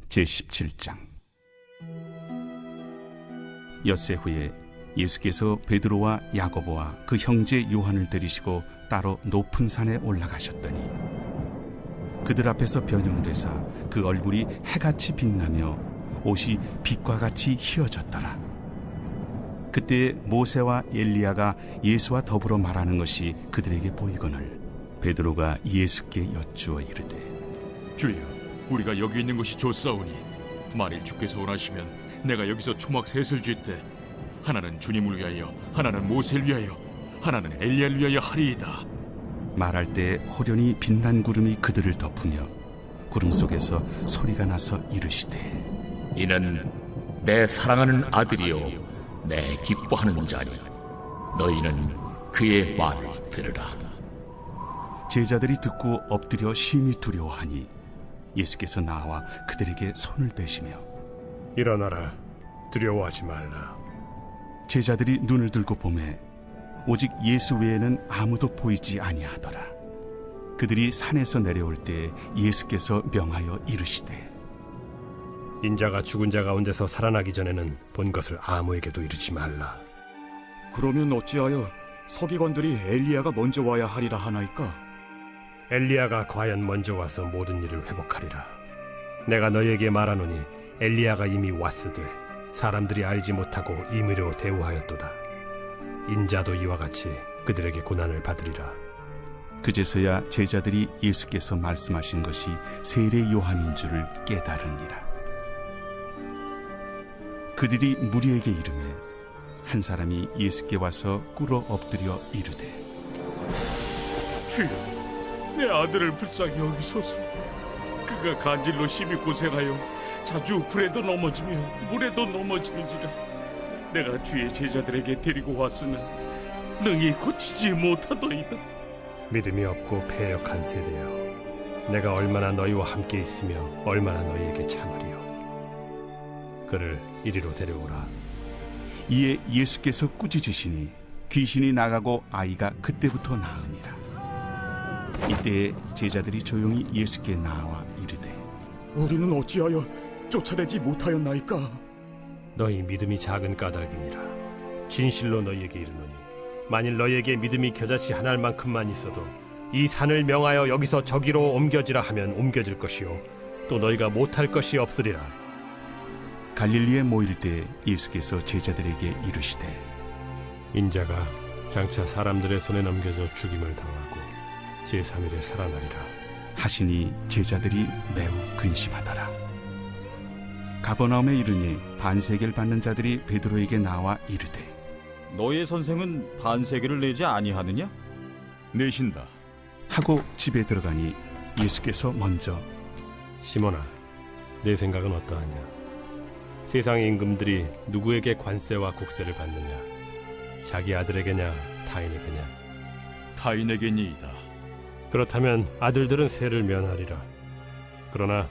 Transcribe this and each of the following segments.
제17장. 엿새 후에 예수께서 베드로와 야고보와 그 형제 요한을 데리시고 따로 높은 산에 올라가셨더니 그들 앞에서 변형되사 그 얼굴이 해같이 빛나며 옷이 빛과 같이 희어졌더라. 그때 모세와 엘리야가 예수와 더불어 말하는 것이 그들에게 보이거늘 베드로가 예수께 여쭈어 이르되, 주여, 우리가 여기 있는 것이 좋사오니 만일 주께서 원하시면 내가 여기서 초막 셋을 쥘때 하나는 주님을 위하여, 하나는 모세를 위하여, 하나는 엘리야를 위하여 하리이다. 말할 때 호련히 빛난 구름이 그들을 덮으며 구름 속에서 소리가 나서 이르시되, 이는 내 사랑하는 아들이요 내 기뻐하는 자니 너희는 그의 말을 들으라. 제자들이 듣고 엎드려 심히 두려워하니 예수께서 나와 그들에게 손을 대시며 일어나라, 두려워하지 말라. 제자들이 눈을 들고 보매 오직 예수 외에는 아무도 보이지 아니하더라. 그들이 산에서 내려올 때 예수께서 명하여 이르시되, 인자가 죽은 자 가운데서 살아나기 전에는 본 것을 아무에게도 이르지 말라. 그러면 어찌하여 서기관들이 엘리야가 먼저 와야 하리라 하나이까? 엘리야가 과연 먼저 와서 모든 일을 회복하리라. 내가 너희에게 말하노니 엘리야가 이미 왔으되 사람들이 알지 못하고 임의로 대우하였도다. 인자도 이와 같이 그들에게 고난을 받으리라. 그제서야 제자들이 예수께서 말씀하신 것이 세례 요한인 줄을 깨달으니라. 그들이 무리에게 이르매 한 사람이 예수께 와서 꿇어 엎드려 이르되, 주여, 내 아들을 불쌍히 여기소서. 그가 간질로 심히 고생하여 자주 불에도 넘어지며 물에도 넘어지는지라. 내가 주의 제자들에게 데리고 왔으나 능히 고치지 못하더이다. 믿음이 없고 패역한 세대여, 내가 얼마나 너희와 함께 있으며 얼마나 너희에게 참으리요. 그를 이리로 데려오라. 이에 예수께서 꾸짖으시니 귀신이 나가고 아이가 그때부터 나으니라. 이때에 제자들이 조용히 예수께 나와 이르되, 우리는 어찌하여 쫓아내지 못하였나이까? 너희 믿음이 작은 까닭이니라. 진실로 너희에게 이르노니 만일 너희에게 믿음이 겨자씨 한 알만큼만 있어도 이 산을 명하여 여기서 저기로 옮겨지라 하면 옮겨질 것이요 또 너희가 못할 것이 없으리라. 갈릴리에 모일 때 예수께서 제자들에게 이르시되, 인자가 장차 사람들의 손에 넘겨져 죽임을 당하고 제3일에 살아나리라 하시니 제자들이 매우 근심하더라. 가버나움에 이르니 반세계를 받는 자들이 베드로에게 나와 이르되, 너의 선생은 반세계를 내지 아니하느냐? 내신다. 하고 집에 들어가니 예수께서 먼저, 시몬아, 내 생각은 어떠하냐? 세상의 임금들이 누구에게 관세와 국세를 받느냐? 자기 아들에게냐 타인에게냐? 타인에게니이다. 그렇다면 아들들은 세를 면하리라. 그러나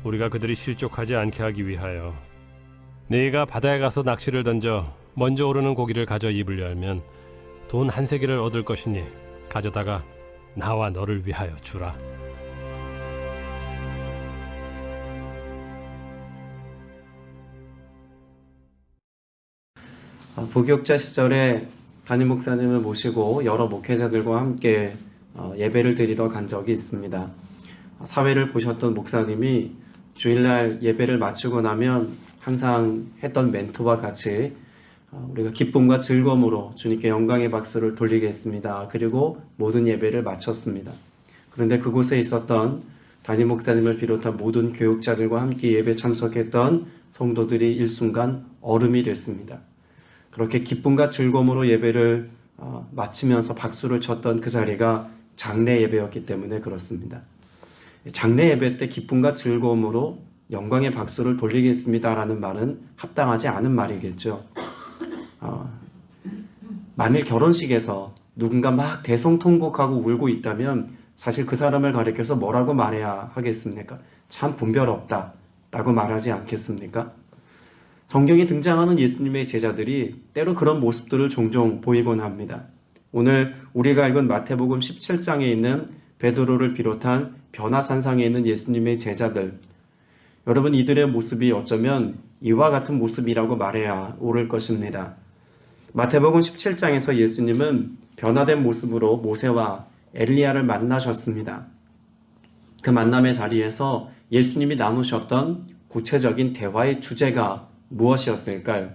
우리가 그들이 실족하지 않게 하기 위하여 네가 바다에 가서 낚시를 던져 먼저 오르는 고기를 가져 입을 열면 돈 한 세겔을 얻을 것이니 가져다가 나와 너를 위하여 주라. 부교육자 시절에 담임 목사님을 모시고 여러 목회자들과 함께 예배를 드리러 간 적이 있습니다. 사회를 보셨던 목사님이 주일날 예배를 마치고 나면 항상 했던 멘트와 같이 우리가 기쁨과 즐거움으로 주님께 영광의 박수를 돌리겠습니다. 그리고 모든 예배를 마쳤습니다. 그런데 그곳에 있었던 담임 목사님을 비롯한 모든 교육자들과 함께 예배 참석했던 성도들이 일순간 얼음이 됐습니다. 그렇게 기쁨과 즐거움으로 예배를 마치면서 박수를 쳤던 그 자리가 장례 예배였기 때문에 그렇습니다. 장례 예배 때 기쁨과 즐거움으로 영광의 박수를 돌리겠습니다라는 말은 합당하지 않은 말이겠죠. 만일 결혼식에서 누군가 막 대성통곡하고 울고 있다면 사실 그 사람을 가리켜서 뭐라고 말해야 하겠습니까? 참 분별없다라고 말하지 않겠습니까? 성경에 등장하는 예수님의 제자들이 때로 그런 모습들을 종종 보이곤 합니다. 오늘 우리가 읽은 마태복음 17장에 있는 베드로를 비롯한 변화산상에 있는 예수님의 제자들, 여러분, 이들의 모습이 어쩌면 이와 같은 모습이라고 말해야 옳을 것입니다. 마태복음 17장에서 예수님은 변화된 모습으로 모세와 엘리야를 만나셨습니다. 그 만남의 자리에서 예수님이 나누셨던 구체적인 대화의 주제가 무엇이었을까요?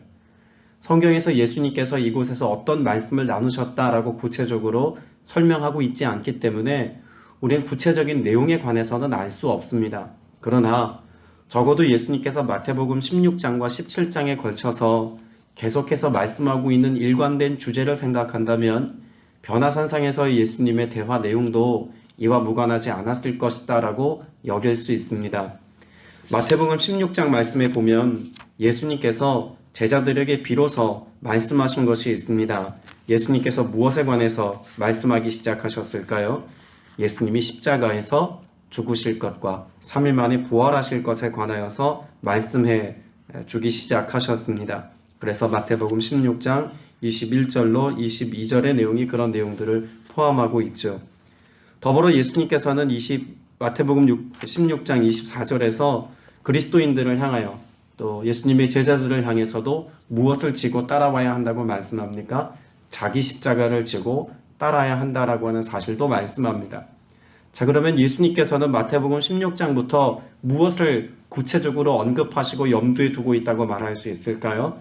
성경에서 예수님께서 이곳에서 어떤 말씀을 나누셨다라고 구체적으로 설명하고 있지 않기 때문에 우리는 구체적인 내용에 관해서는 알 수 없습니다. 그러나 적어도 예수님께서 마태복음 16장과 17장에 걸쳐서 계속해서 말씀하고 있는 일관된 주제를 생각한다면 변화산상에서의 예수님의 대화 내용도 이와 무관하지 않았을 것이다 라고 여길 수 있습니다. 마태복음 16장 말씀에 보면 예수님께서 제자들에게 비로소 말씀하신 것이 있습니다. 예수님께서 무엇에 관해서 말씀하기 시작하셨을까요? 예수님이 십자가에서 죽으실 것과 3일 만에 부활하실 것에 관하여서 말씀해 주기 시작하셨습니다. 그래서 마태복음 16장 21절로 22절의 내용이 그런 내용들을 포함하고 있죠. 더불어 예수님께서는 마태복음 16장 24절에서 그리스도인들을 향하여 또 예수님의 제자들을 향해서도 무엇을 지고 따라와야 한다고 말씀합니까? 자기 십자가를 지고 따라야 한다라고 하는 사실도 말씀합니다. 자, 그러면 예수님께서는 마태복음 16장부터 무엇을 구체적으로 언급하시고 염두에 두고 있다고 말할 수 있을까요?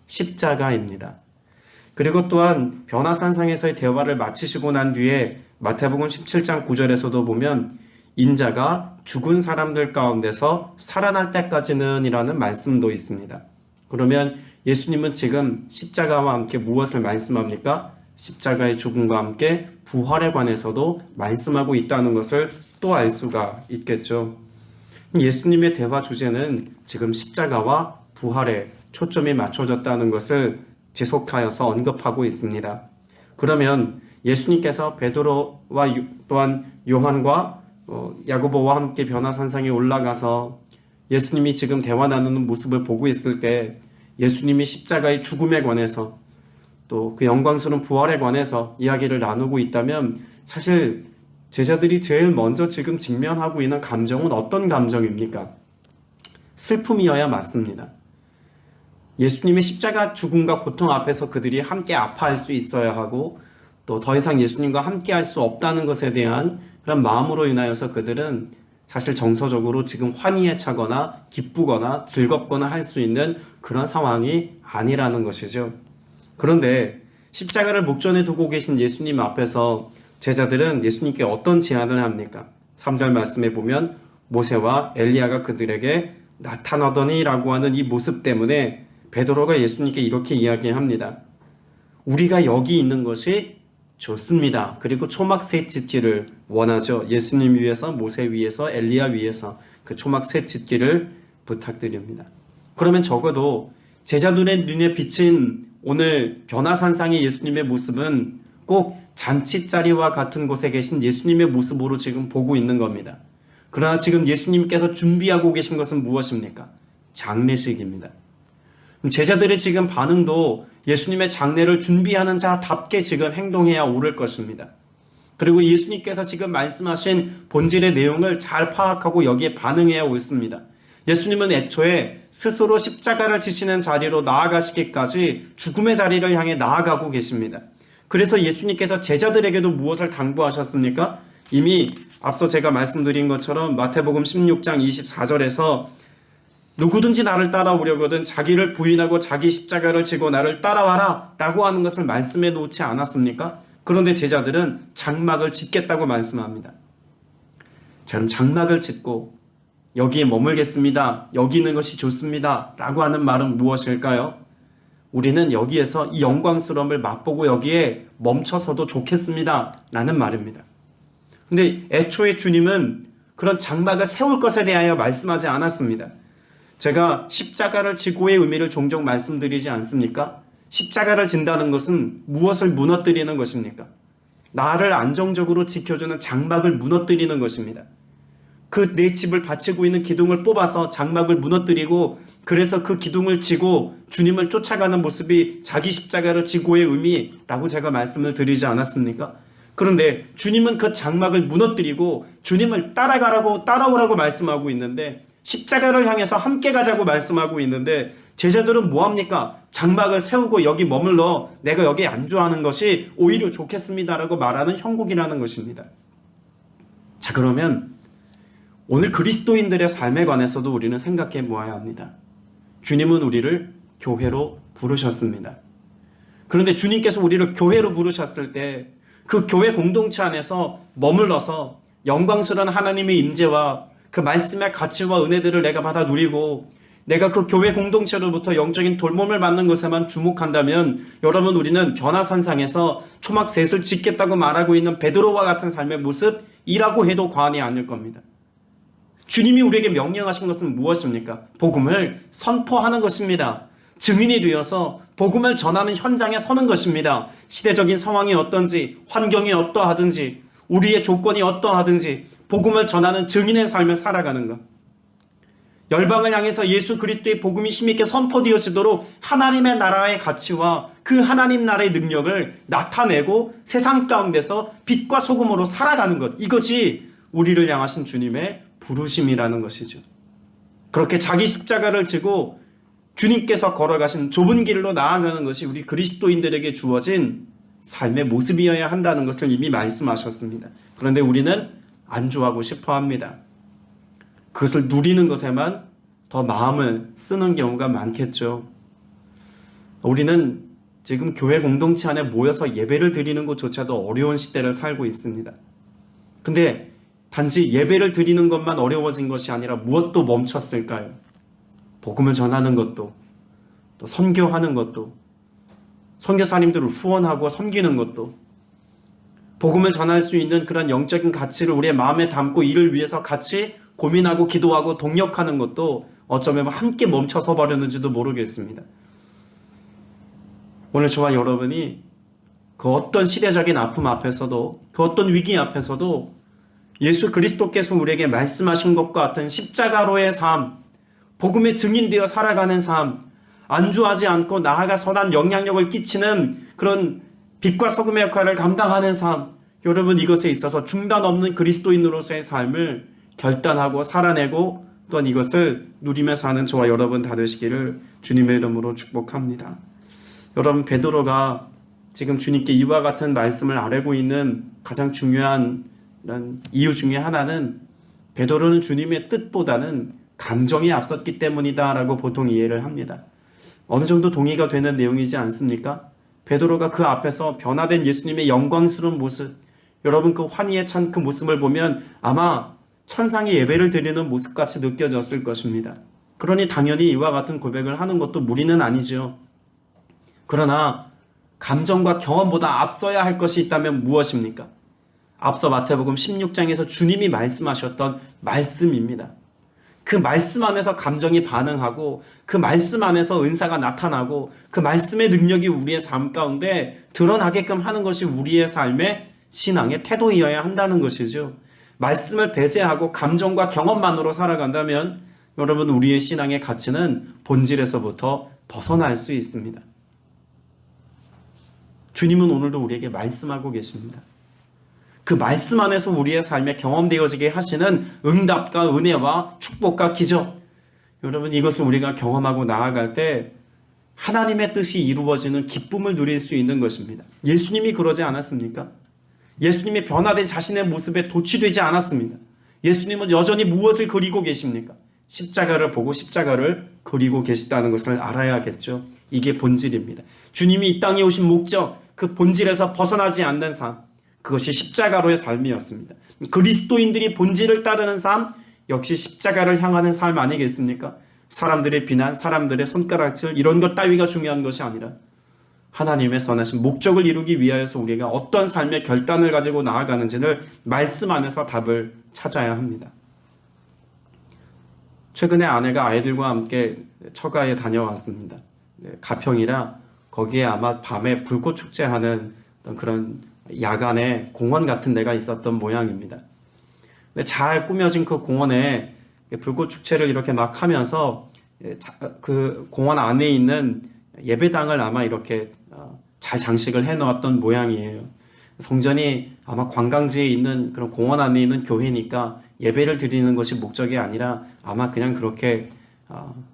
십자가입니다. 그리고 또한 변화산상에서의 대화를 마치시고 난 뒤에 마태복음 17장 9절에서도 보면 인자가 죽은 사람들 가운데서 살아날 때까지는 이라는 말씀도 있습니다. 그러면 예수님은 지금 십자가와 함께 무엇을 말씀합니까? 십자가의 죽음과 함께 부활에 관해서도 말씀하고 있다는 것을 또 알 수가 있겠죠. 예수님의 대화 주제는 지금 십자가와 부활에 초점이 맞춰졌다는 것을 지속하여서 언급하고 있습니다. 그러면 예수님께서 베드로와 또한 요한과 야고보와 함께 변화산상에 올라가서 예수님이 지금 대화 나누는 모습을 보고 있을 때 예수님이 십자가의 죽음에 관해서 또 그 영광스러운 부활에 관해서 이야기를 나누고 있다면 사실 제자들이 제일 먼저 지금 직면하고 있는 감정은 어떤 감정입니까? 슬픔이어야 맞습니다. 예수님의 십자가 죽음과 고통 앞에서 그들이 함께 아파할 수 있어야 하고 또 더 이상 예수님과 함께 할 수 없다는 것에 대한 그런 마음으로 인하여서 그들은 사실 정서적으로 지금 환희에 차거나 기쁘거나 즐겁거나 할 수 있는 그런 상황이 아니라는 것이죠. 그런데 십자가를 목전에 두고 계신 예수님 앞에서 제자들은 예수님께 어떤 제안을 합니까? 3절 말씀에 보면 모세와 엘리야가 그들에게 나타나더니 라고 하는 이 모습 때문에 베드로가 예수님께 이렇게 이야기합니다. 우리가 여기 있는 것이 좋습니다. 그리고 초막 셋 짓기를 원하죠. 예수님 위해서, 모세 위해서, 엘리야 위해서 그 초막 셋 짓기를 부탁드립니다. 그러면 적어도 제자들의 눈에 비친 오늘 변화산상의 예수님의 모습은 꼭 잔치자리와 같은 곳에 계신 예수님의 모습으로 지금 보고 있는 겁니다. 그러나 지금 예수님께서 준비하고 계신 것은 무엇입니까? 장례식입니다. 제자들의 지금 반응도 예수님의 장례를 준비하는 자답게 지금 행동해야 옳을 것입니다. 그리고 예수님께서 지금 말씀하신 본질의 내용을 잘 파악하고 여기에 반응해야 옳습니다. 예수님은 애초에 스스로 십자가를 지시는 자리로 나아가시기까지 죽음의 자리를 향해 나아가고 계십니다. 그래서 예수님께서 제자들에게도 무엇을 당부하셨습니까? 이미 앞서 제가 말씀드린 것처럼 마태복음 16장 24절에서 누구든지 나를 따라오려거든 자기를 부인하고 자기 십자가를 지고 나를 따라와라 라고 하는 것을 말씀해 놓지 않았습니까? 그런데 제자들은 장막을 짓겠다고 말씀합니다. 저는 장막을 짓고 여기에 머물겠습니다. 여기 있는 것이 좋습니다. 라고 하는 말은 무엇일까요? 우리는 여기에서 이 영광스러움을 맛보고 여기에 멈춰서도 좋겠습니다. 라는 말입니다. 근데 애초에 주님은 그런 장막을 세울 것에 대하여 말씀하지 않았습니다. 제가 십자가를 지고의 의미를 종종 말씀드리지 않습니까? 십자가를 진다는 것은 무엇을 무너뜨리는 것입니까? 나를 안정적으로 지켜주는 장막을 무너뜨리는 것입니다. 그 내 집을 바치고 있는 기둥을 뽑아서 장막을 무너뜨리고 그래서 그 기둥을 지고 주님을 쫓아가는 모습이 자기 십자가를 지고의 의미라고 제가 말씀을 드리지 않았습니까? 그런데 주님은 그 장막을 무너뜨리고 주님을 따라오라고 말씀하고 있는데 십자가를 향해서 함께 가자고 말씀하고 있는데 제자들은 뭐합니까? 장막을 세우고 여기 머물러 내가 여기 안주하는 것이 오히려 좋겠습니다라고 말하는 형국이라는 것입니다. 자, 그러면 오늘 그리스도인들의 삶에 관해서도 우리는 생각해 보아야 합니다. 주님은 우리를 교회로 부르셨습니다. 그런데 주님께서 우리를 교회로 부르셨을 때 그 교회 공동체 안에서 머물러서 영광스러운 하나님의 임재와 그 말씀의 가치와 은혜들을 내가 받아 누리고 내가 그 교회 공동체로부터 영적인 돌봄을 받는 것에만 주목한다면 여러분, 우리는 변화산상에서 초막셋을 짓겠다고 말하고 있는 베드로와 같은 삶의 모습이라고 해도 과언이 아닐 겁니다. 주님이 우리에게 명령하신 것은 무엇입니까? 복음을 선포하는 것입니다. 증인이 되어서 복음을 전하는 현장에 서는 것입니다. 시대적인 상황이 어떤지, 환경이 어떠하든지, 우리의 조건이 어떠하든지 복음을 전하는 증인의 삶을 살아가는 것. 열방을 향해서 예수 그리스도의 복음이 힘있게 선포되어지도록 하나님의 나라의 가치와 그 하나님 나라의 능력을 나타내고 세상 가운데서 빛과 소금으로 살아가는 것. 이것이 우리를 향하신 주님의 부르심이라는 것이죠. 그렇게 자기 십자가를 지고 주님께서 걸어가신 좁은 길로 나아가는 것이 우리 그리스도인들에게 주어진 삶의 모습이어야 한다는 것을 이미 말씀하셨습니다. 그런데 우리는 안주하고 싶어 합니다. 그것을 누리는 것에만 더 마음을 쓰는 경우가 많겠죠. 우리는 지금 교회 공동체 안에 모여서 예배를 드리는 것조차도 어려운 시대를 살고 있습니다. 근데 단지 예배를 드리는 것만 어려워진 것이 아니라 무엇도 멈췄을까요? 복음을 전하는 것도, 또 선교하는 것도, 선교사님들을 후원하고 섬기는 것도, 복음을 전할 수 있는 그런 영적인 가치를 우리의 마음에 담고 이를 위해서 같이 고민하고 기도하고 동력하는 것도 어쩌면 함께 멈춰서 버렸는지도 모르겠습니다. 오늘 저와 여러분이 그 어떤 시대적인 아픔 앞에서도, 그 어떤 위기 앞에서도 예수 그리스도께서 우리에게 말씀하신 것과 같은 십자가로의 삶, 복음의 증인되어 살아가는 삶, 안주하지 않고 나아가 선한 영향력을 끼치는 그런 빛과 소금의 역할을 감당하는 삶, 여러분, 이것에 있어서 중단 없는 그리스도인으로서의 삶을 결단하고 살아내고 또한 이것을 누리며 사는 저와 여러분 다 되시기를 주님의 이름으로 축복합니다. 여러분, 베드로가 지금 주님께 이와 같은 말씀을 아뢰고 있는 가장 중요한 이유 중에 하나는 베드로는 주님의 뜻보다는 감정이 앞섰기 때문이다라고 보통 이해를 합니다. 어느 정도 동의가 되는 내용이지 않습니까? 베드로가 그 앞에서 변화된 예수님의 영광스러운 모습, 여러분 그 환희에 찬 그 모습을 보면 아마 천상의 예배를 드리는 모습같이 느껴졌을 것입니다. 그러니 당연히 이와 같은 고백을 하는 것도 무리는 아니죠. 그러나 감정과 경험보다 앞서야 할 것이 있다면 무엇입니까? 앞서 마태복음 16장에서 주님이 말씀하셨던 말씀입니다. 그 말씀 안에서 감정이 반응하고 그 말씀 안에서 은사가 나타나고 그 말씀의 능력이 우리의 삶 가운데 드러나게끔 하는 것이 우리의 삶의 신앙의 태도이어야 한다는 것이죠. 말씀을 배제하고 감정과 경험만으로 살아간다면 여러분, 우리의 신앙의 가치는 본질에서부터 벗어날 수 있습니다. 주님은 오늘도 우리에게 말씀하고 계십니다. 그 말씀 안에서 우리의 삶에 경험되어지게 하시는 응답과 은혜와 축복과 기적, 여러분, 이것을 우리가 경험하고 나아갈 때 하나님의 뜻이 이루어지는 기쁨을 누릴 수 있는 것입니다. 예수님이 그러지 않았습니까? 예수님이 변화된 자신의 모습에 도취되지 않았습니다. 예수님은 여전히 무엇을 그리고 계십니까? 십자가를 보고 십자가를 그리고 계시다는 것을 알아야겠죠. 이게 본질입니다. 주님이 이 땅에 오신 목적, 그 본질에서 벗어나지 않는 삶, 그것이 십자가로의 삶이었습니다. 그리스도인들이 본질을 따르는 삶, 역시 십자가를 향하는 삶 아니겠습니까? 사람들의 비난, 사람들의 손가락질, 이런 것 따위가 중요한 것이 아니라 하나님의 선하신 목적을 이루기 위하여서 우리가 어떤 삶의 결단을 가지고 나아가는지를 말씀 안에서 답을 찾아야 합니다. 최근에 아내가 아이들과 함께 처가에 다녀왔습니다. 가평이라 거기에 아마 밤에 불꽃 축제하는 그런 야간에 공원 같은 데가 있었던 모양입니다. 잘 꾸며진 그 공원에 불꽃 축제를 이렇게 막 하면서 그 공원 안에 있는 예배당을 아마 이렇게 잘 장식을 해놓았던 모양이에요. 성전이 아마 관광지에 있는 그런 공원 안에 있는 교회니까 예배를 드리는 것이 목적이 아니라 아마 그냥 그렇게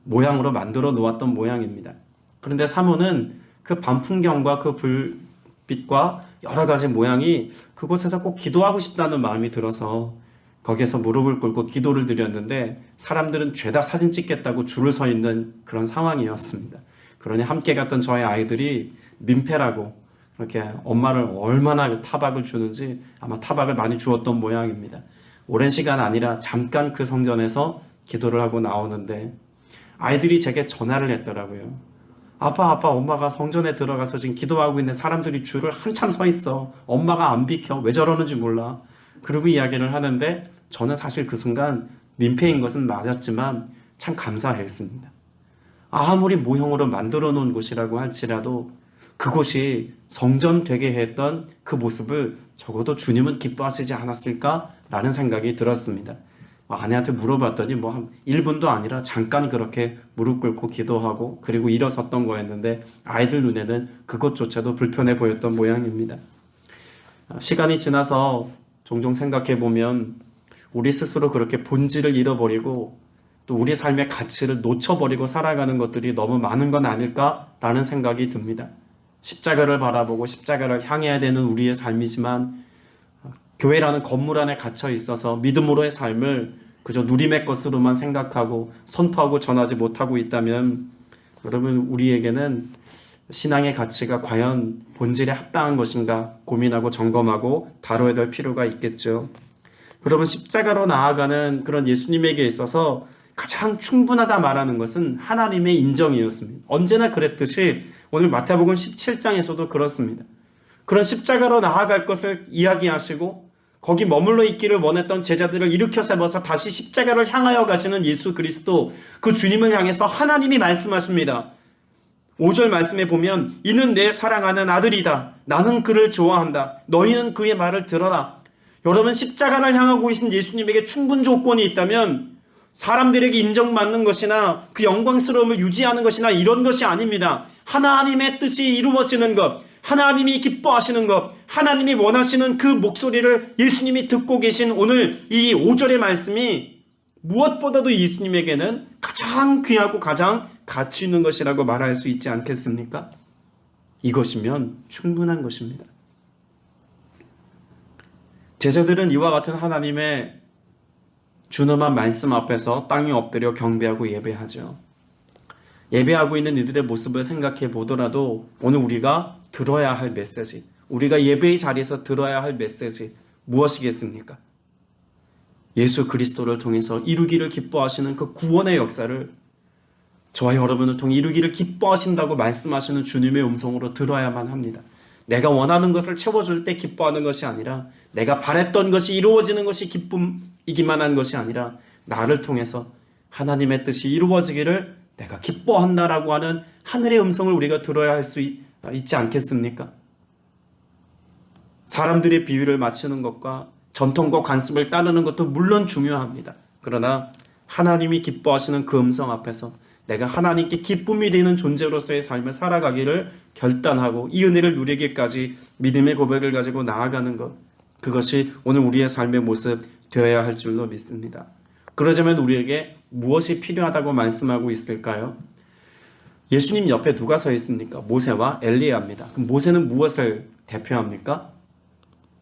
모양으로 만들어 놓았던 모양입니다. 그런데 사모는 그 밤풍경과 그 불빛과 여러 가지 모양이 그곳에서 꼭 기도하고 싶다는 마음이 들어서 거기에서 무릎을 꿇고 기도를 드렸는데 사람들은 죄다 사진 찍겠다고 줄을 서 있는 그런 상황이었습니다. 그러니 함께 갔던 저희 아이들이 민폐라고 그렇게 엄마를 얼마나 타박을 주는지 아마 타박을 많이 주었던 모양입니다. 오랜 시간 아니라 잠깐 그 성전에서 기도를 하고 나오는데 아이들이 제게 전화를 했더라고요. 아빠, 엄마가 성전에 들어가서 지금 기도하고 있는 사람들이 줄을 한참 서 있어. 엄마가 안 비켜. 왜 저러는지 몰라. 그리고 이야기를 하는데 저는 사실 그 순간 민폐인 것은 맞았지만 참 감사했습니다. 아무리 모형으로 만들어 놓은 곳이라고 할지라도 그곳이 성전 되게 했던 그 모습을 적어도 주님은 기뻐하시지 않았을까라는 생각이 들었습니다. 아내한테 물어봤더니 뭐 한 1분도 아니라 잠깐 그렇게 무릎 꿇고 기도하고 그리고 일어섰던 거였는데 아이들 눈에는 그것조차도 불편해 보였던 모양입니다. 시간이 지나서 종종 생각해 보면 우리 스스로 그렇게 본질을 잃어버리고 또 우리 삶의 가치를 놓쳐버리고 살아가는 것들이 너무 많은 건 아닐까라는 생각이 듭니다. 십자가를 바라보고 십자가를 향해야 되는 우리의 삶이지만 교회라는 건물 안에 갇혀 있어서 믿음으로의 삶을 그저 누림의 것으로만 생각하고 선포하고 전하지 못하고 있다면 여러분 우리에게는 신앙의 가치가 과연 본질에 합당한 것인가 고민하고 점검하고 다뤄야 될 필요가 있겠죠. 여러분 십자가로 나아가는 그런 예수님에게 있어서 가장 충분하다 말하는 것은 하나님의 인정이었습니다. 언제나 그랬듯이 오늘 마태복음 17장에서도 그렇습니다. 그런 십자가로 나아갈 것을 이야기하시고 거기 머물러 있기를 원했던 제자들을 일으켜 세워서 다시 십자가를 향하여 가시는 예수 그리스도 그 주님을 향해서 하나님이 말씀하십니다. 5절 말씀에 보면 이는 내 사랑하는 아들이다. 나는 그를 좋아한다. 너희는 그의 말을 들어라. 여러분 십자가를 향하고 계신 예수님에게 충분 조건이 있다면 사람들에게 인정받는 것이나 그 영광스러움을 유지하는 것이나 이런 것이 아닙니다. 하나님의 뜻이 이루어지는 것, 하나님이 기뻐하시는 것, 하나님이 원하시는 그 목소리를 예수님이 듣고 계신 오늘 이 5절의 말씀이 무엇보다도 예수님에게는 가장 귀하고 가장 가치 있는 것이라고 말할 수 있지 않겠습니까? 이것이면 충분한 것입니다. 제자들은 이와 같은 하나님의 준엄한 말씀 앞에서 땅에 엎드려 경배하고 예배하죠. 예배하고 있는 이들의 모습을 생각해 보더라도 오늘 우리가 들어야 할 메시지, 우리가 예배의 자리에서 들어야 할 메시지 무엇이겠습니까? 예수 그리스도를 통해서 이루기를 기뻐하시는 그 구원의 역사를 저와 여러분을 통해 이루기를 기뻐하신다고 말씀하시는 주님의 음성으로 들어야만 합니다. 내가 원하는 것을 채워줄 때 기뻐하는 것이 아니라 내가 바랬던 것이 이루어지는 것이 기쁨이기만 한 것이 아니라 나를 통해서 하나님의 뜻이 이루어지기를 내가 기뻐한다라고 하는 하늘의 음성을 우리가 들어야 할 수 있지 않겠습니까? 사람들의 비유를 맞추는 것과 전통과 관습을 따르는 것도 물론 중요합니다. 그러나 하나님이 기뻐하시는 그 음성 앞에서 내가 하나님께 기쁨이 되는 존재로서의 삶을 살아가기를 결단하고 이 은혜를 누리기까지 믿음의 고백을 가지고 나아가는 것, 그것이 오늘 우리의 삶의 모습 되어야 할 줄로 믿습니다. 그러자면 우리에게 무엇이 필요하다고 말씀하고 있을까요? 예수님 옆에 누가 서 있습니까? 모세와 엘리야입니다. 그럼 모세는 무엇을 대표합니까?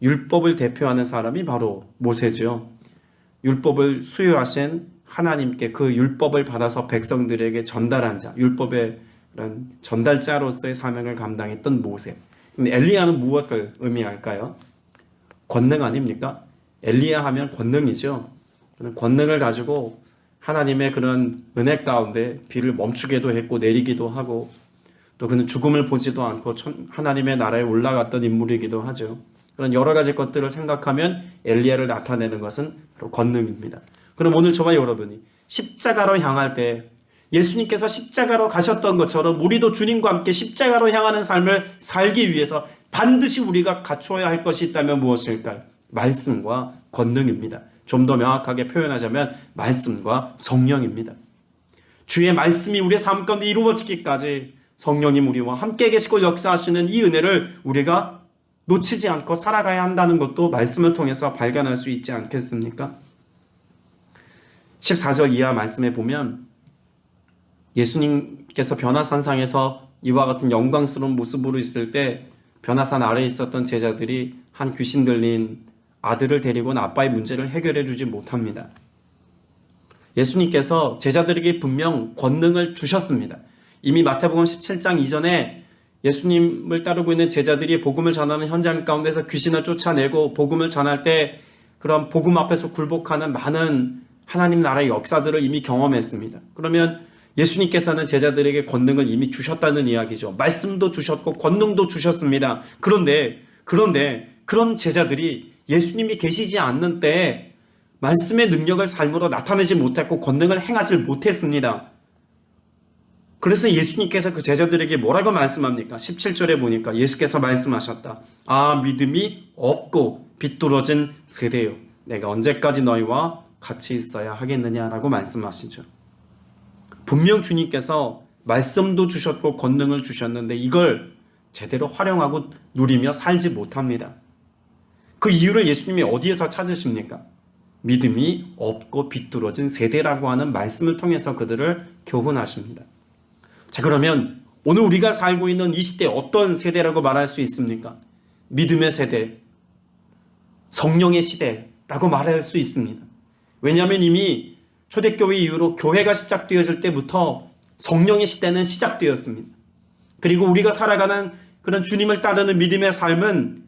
율법을 대표하는 사람이 바로 모세죠. 율법을 수여하신 하나님께 그 율법을 받아서 백성들에게 전달한 자, 율법의 전달자로서의 사명을 감당했던 모세. 그럼 엘리야는 무엇을 의미할까요? 권능 아닙니까? 엘리야 하면 권능이죠. 권능을 가지고 하나님의 그런 은혜 가운데 비를 멈추기도 했고 내리기도 하고 또 그는 죽음을 보지도 않고 하나님의 나라에 올라갔던 인물이기도 하죠. 그런 여러 가지 것들을 생각하면 엘리야를 나타내는 것은 바로 권능입니다. 그럼 오늘 저와 여러분이 십자가로 향할 때 예수님께서 십자가로 가셨던 것처럼 우리도 주님과 함께 십자가로 향하는 삶을 살기 위해서 반드시 우리가 갖추어야 할 것이 있다면 무엇일까요? 말씀과 권능입니다. 좀 더 명확하게 표현하자면 말씀과 성령입니다. 주의 말씀이 우리의 삶 가운데 이루어지기까지 성령님 우리와 함께 계시고 역사하시는 이 은혜를 우리가 놓치지 않고 살아가야 한다는 것도 말씀을 통해서 발견할 수 있지 않겠습니까? 14절 이하 말씀에 보면 예수님께서 변화산상에서 이와 같은 영광스러운 모습으로 있을 때 변화산 아래에 있었던 제자들이 한 귀신 들린 아들을 데리고 온 아빠의 문제를 해결해 주지 못합니다. 예수님께서 제자들에게 분명 권능을 주셨습니다. 이미 마태복음 17장 이전에 예수님을 따르고 있는 제자들이 복음을 전하는 현장 가운데서 귀신을 쫓아내고 복음을 전할 때 그런 복음 앞에서 굴복하는 많은 하나님 나라의 역사들을 이미 경험했습니다. 그러면 예수님께서는 제자들에게 권능을 이미 주셨다는 이야기죠. 말씀도 주셨고 권능도 주셨습니다. 그런데 그런 제자들이 예수님이 계시지 않는 때에 말씀의 능력을 삶으로 나타내지 못했고 권능을 행하지 못했습니다. 그래서 예수님께서 그 제자들에게 뭐라고 말씀합니까? 17절에 보니까 예수께서 말씀하셨다. 아, 믿음이 없고 비뚤어진 세대요. 내가 언제까지 너희와 같이 있어야 하겠느냐라고 말씀하시죠. 분명 주님께서 말씀도 주셨고 권능을 주셨는데 이걸 제대로 활용하고 누리며 살지 못합니다. 그 이유를 예수님이 어디에서 찾으십니까? 믿음이 없고 비뚤어진 세대라고 하는 말씀을 통해서 그들을 교훈하십니다. 자, 그러면 오늘 우리가 살고 있는 이 시대 어떤 세대라고 말할 수 있습니까? 믿음의 세대, 성령의 시대라고 말할 수 있습니다. 왜냐하면 이미 초대교회 이후로 교회가 시작되어질 때부터 성령의 시대는 시작되었습니다. 그리고 우리가 살아가는 그런 주님을 따르는 믿음의 삶은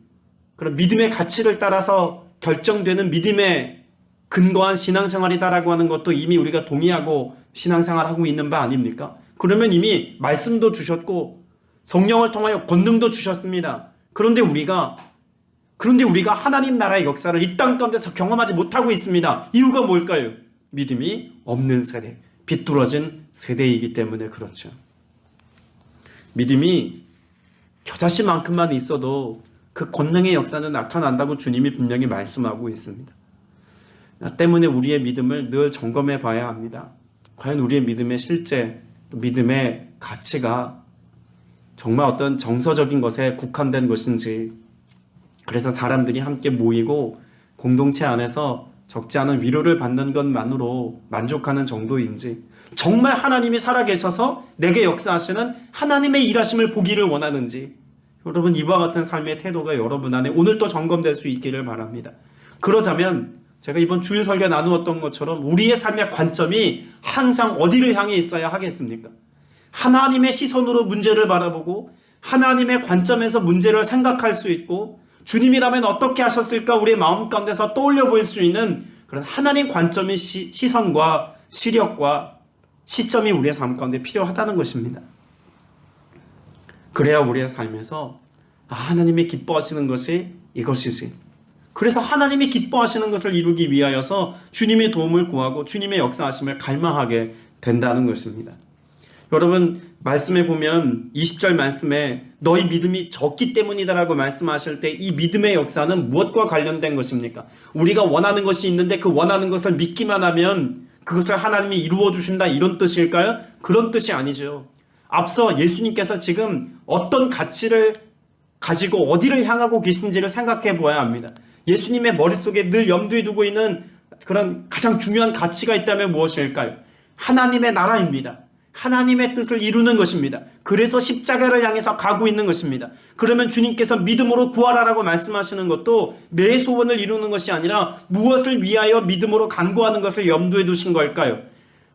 그런 믿음의 가치를 따라서 결정되는 믿음의 근거한 신앙생활이다라고 하는 것도 이미 우리가 동의하고 신앙생활하고 있는 바 아닙니까? 그러면 이미 말씀도 주셨고 성령을 통하여 권능도 주셨습니다. 그런데 우리가 하나님 나라의 역사를 이 땅 가운데서 경험하지 못하고 있습니다. 이유가 뭘까요? 믿음이 없는 세대, 비뚤어진 세대이기 때문에 그렇죠. 믿음이 겨자씨만큼만 있어도 그 권능의 역사는 나타난다고 주님이 분명히 말씀하고 있습니다. 나 때문에 우리의 믿음을 늘 점검해 봐야 합니다. 과연 우리의 믿음의 실제, 믿음의 가치가 정말 어떤 정서적인 것에 국한된 것인지, 그래서 사람들이 함께 모이고 공동체 안에서 적지 않은 위로를 받는 것만으로 만족하는 정도인지, 정말 하나님이 살아계셔서 내게 역사하시는 하나님의 일하심을 보기를 원하는지, 여러분 이와 같은 삶의 태도가 여러분 안에 오늘 또 점검될 수 있기를 바랍니다. 그러자면 제가 이번 주일 설교 나누었던 것처럼 우리의 삶의 관점이 항상 어디를 향해 있어야 하겠습니까? 하나님의 시선으로 문제를 바라보고 하나님의 관점에서 문제를 생각할 수 있고, 주님이라면 어떻게 하셨을까 우리의 마음 가운데서 떠올려 볼 수 있는 그런 하나님 관점의 시선과 시력과 시점이 우리의 삶 가운데 필요하다는 것입니다. 그래야 우리의 삶에서 하나님이 기뻐하시는 것이 이것이지, 그래서 하나님이 기뻐하시는 것을 이루기 위하여서 주님의 도움을 구하고 주님의 역사하심을 갈망하게 된다는 것입니다. 여러분 말씀에 보면 20절 말씀에 너희 믿음이 적기 때문이다라고 말씀하실 때 이 믿음의 역사는 무엇과 관련된 것입니까? 우리가 원하는 것이 있는데 그 원하는 것을 믿기만 하면 그것을 하나님이 이루어 주신다, 이런 뜻일까요? 그런 뜻이 아니죠. 앞서 예수님께서 지금 어떤 가치를 가지고 어디를 향하고 계신지를 생각해 보아야 합니다. 예수님의 머릿속에 늘 염두에 두고 있는 그런 가장 중요한 가치가 있다면 무엇일까요? 하나님의 나라입니다. 하나님의 뜻을 이루는 것입니다. 그래서 십자가를 향해서 가고 있는 것입니다. 그러면 주님께서 믿음으로 구하라라고 말씀하시는 것도 내 소원을 이루는 것이 아니라 무엇을 위하여 믿음으로 간구하는 것을 염두에 두신 걸까요?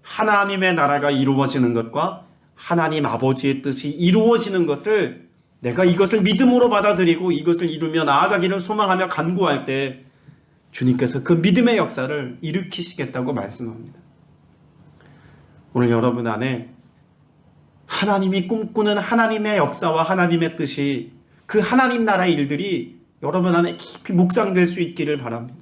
하나님의 나라가 이루어지는 것과 하나님 아버지의 뜻이 이루어지는 것을, 내가 이것을 믿음으로 받아들이고 이것을 이루며 나아가기를 소망하며 간구할 때 주님께서 그 믿음의 역사를 일으키시겠다고 말씀합니다. 오늘 여러분 안에 하나님이 꿈꾸는 하나님의 역사와 하나님의 뜻이, 그 하나님 나라의 일들이 여러분 안에 깊이 묵상될 수 있기를 바랍니다.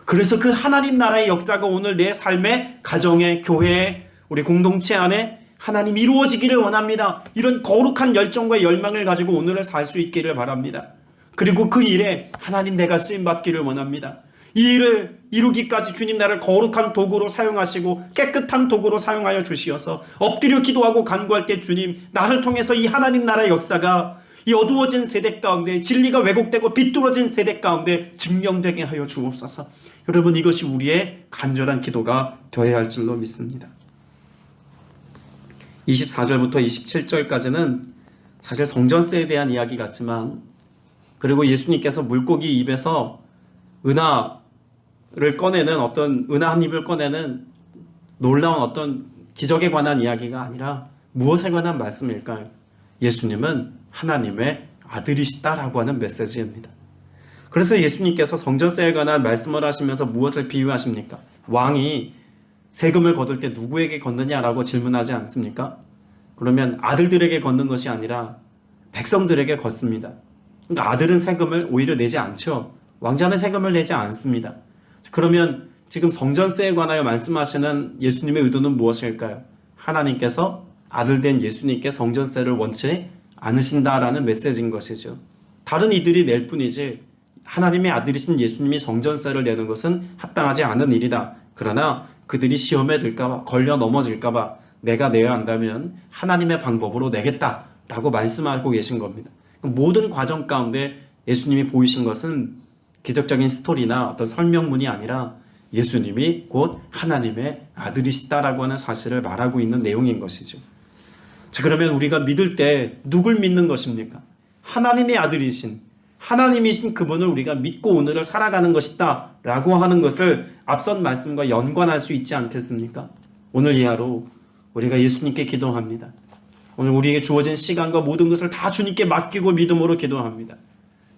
그래서 그 하나님 나라의 역사가 오늘 내 삶의 가정에, 교회에, 우리 공동체 안에 하나님 이루어지기를 원합니다. 이런 거룩한 열정과 열망을 가지고 오늘을 살 수 있기를 바랍니다. 그리고 그 일에 하나님 내가 쓰임받기를 원합니다. 이 일을 이루기까지 주님 나를 거룩한 도구로 사용하시고 깨끗한 도구로 사용하여 주시어서 엎드려 기도하고 간구할 때 주님, 나를 통해서 이 하나님 나라의 역사가 이 어두워진 세대 가운데, 진리가 왜곡되고 비뚤어진 세대 가운데 증명되게 하여 주옵소서. 여러분, 이것이 우리의 간절한 기도가 되어야 할 줄로 믿습니다. 24절부터 27절까지는 사실 성전세에 대한 이야기 같지만, 그리고 예수님께서 물고기 입에서 은하를 꺼내는 어떤 은하 한 입을 꺼내는 놀라운 어떤 기적에 관한 이야기가 아니라 무엇에 관한 말씀일까요? 예수님은 하나님의 아들이시다라고 하는 메시지입니다. 그래서 예수님께서 성전세에 관한 말씀을 하시면서 무엇을 비유하십니까? 왕이 세금을 거둘 때 누구에게 걷느냐라고 질문하지 않습니까? 그러면 아들들에게 걷는 것이 아니라 백성들에게 걷습니다. 그러니까 아들은 세금을 오히려 내지 않죠. 왕자는 세금을 내지 않습니다. 그러면 지금 성전세에 관하여 말씀하시는 예수님의 의도는 무엇일까요? 하나님께서 아들된 예수님께 성전세를 원치 않으신다라는 메시지인 것이죠. 다른 이들이 낼 뿐이지 하나님의 아들이신 예수님이 성전세를 내는 것은 합당하지 않은 일이다. 그러나 그들이 시험에 들까봐, 걸려 넘어질까봐 내가 내야 한다면 하나님의 방법으로 내겠다라고 말씀하고 계신 겁니다. 모든 과정 가운데 예수님이 보이신 것은 기적적인 스토리나 어떤 설명문이 아니라 예수님이 곧 하나님의 아들이시다라고 하는 사실을 말하고 있는 내용인 것이죠. 자, 그러면 우리가 믿을 때 누굴 믿는 것입니까? 하나님의 아들이신, 하나님이신 그분을 우리가 믿고 오늘을 살아가는 것이다 라고 하는 것을 앞선 말씀과 연관할 수 있지 않겠습니까? 오늘 이 하루 우리가 예수님께 기도합니다. 오늘 우리에게 주어진 시간과 모든 것을 다 주님께 맡기고 믿음으로 기도합니다.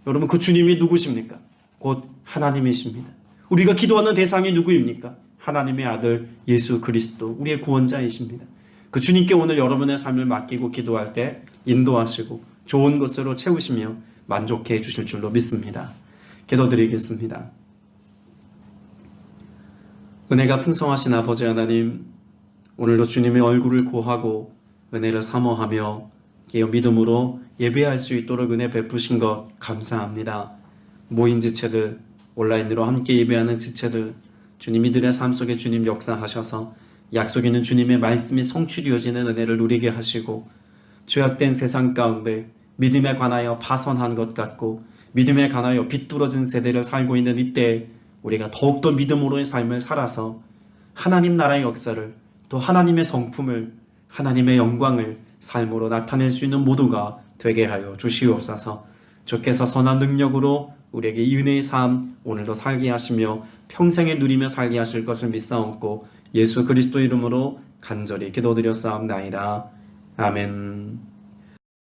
여러분, 그 주님이 누구십니까? 곧 하나님이십니다. 우리가 기도하는 대상이 누구입니까? 하나님의 아들 예수 그리스도, 우리의 구원자이십니다. 그 주님께 오늘 여러분의 삶을 맡기고 기도할 때 인도하시고 좋은 것으로 채우시며 만족해 주실 줄로 믿습니다. 기도드리겠습니다. 은혜가 풍성하신 아버지 하나님, 오늘도 주님의 얼굴을 고하고 은혜를 사모하며 깨어 믿음으로 예배할 수 있도록 은혜 베푸신 것 감사합니다. 모인 지체들, 온라인으로 함께 예배하는 지체들, 주님 이들의 삶 속에 주님 역사하셔서 약속 있는 주님의 말씀이 성취되어지는 은혜를 누리게 하시고, 죄악된 세상 가운데 믿음에 관하여 파선한 것 같고 믿음에 관하여 비뚤어진 세대를 살고 있는 이때 우리가 더욱더 믿음으로의 삶을 살아서 하나님 나라의 역사를, 또 하나님의 성품을, 하나님의 영광을 삶으로 나타낼 수 있는 모두가 되게 하여 주시옵소서. 주께서 선한 능력으로 우리에게 이 은혜의 삶 오늘도 살게 하시며 평생에 누리며 살게 하실 것을 믿사옵고 예수 그리스도 이름으로 간절히 기도드렸사옵나이다. 아멘.